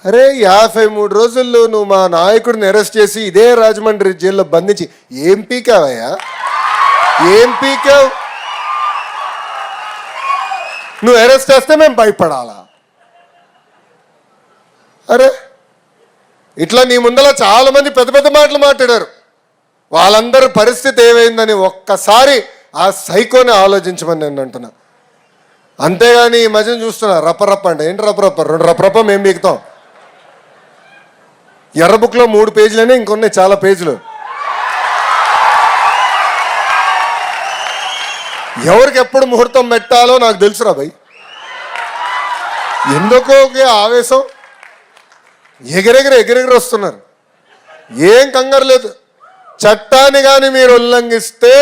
అరే 53 రోజుల్లో నువ్వు మా నాయకుడిని అరెస్ట్ చేసి ఇదే రాజమండ్రి జైల్లో బంధించి ఏం పీకావయ్యా? ఏం పీకావు? నువ్వు అరెస్ట్ చేస్తే మేము భయపడాలా? అరే ఇట్లా నీ ముందర చాలా మంది పెద్ద పెద్ద మాటలు మాట్లాడారు. వాళ్ళందరి పరిస్థితి ఏమైందని ఒక్కసారి ఆ సైకోని ఆలోచించమని నేను అంటున్నా. అంతేగాని ఈ మధ్యన చూస్తున్నా రప్పరప్ప అంటే ఏంటి రప్పరప్ప? 2 రప్పరప్ప మేము బీగుతాం. ఎర్ర బుక్లో 3 పేజీలనే ఇంకొన్నాయి చాలా పేజీలు. ఎవరికి ఎప్పుడు ముహూర్తం పెట్టాలో నాకు తెలుసురా భయ్. ఎందుకో ఆవేశం, ఎగిరెగిరి వస్తున్నారు. ఏం కంగారు లేదు. చట్టాన్ని కానీ మీరు ఉల్లంఘిస్తే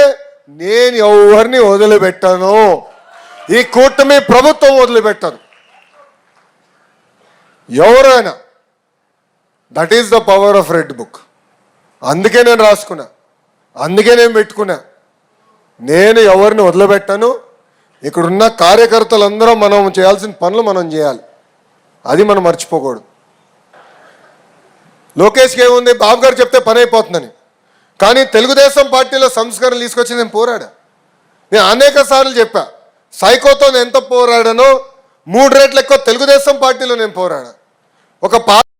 నేను ఎవరిని వదిలిపెట్టాను. ఈ కూటమి ప్రభుత్వం వదిలిపెట్టాను. ఎవరైనా. That is the power of red book. అందుకే నేను రాసుకున్నా, అందుకే నేను పెట్టుకున్నా. నేను ఎవరిని వదిలిపెట్టాను. ఇక్కడున్న కార్యకర్తలందరం మనం చేయాల్సిన పనులు మనం చేయాలి. అది మనం మర్చిపోకూడదు. లోకేష్కి ఏముంది, బాబు గారు చెప్తే పని అయిపోతుందని. కానీ తెలుగుదేశం పార్టీలో సంస్కరణలు తీసుకొచ్చి నేను పోరాడా. నేను అనేక సార్లు చెప్పా, సైకోతో నేను ఎంత పోరాడానో 3 రెట్లు ఎక్కువ తెలుగుదేశం పార్టీలో నేను పోరాడా. ఒక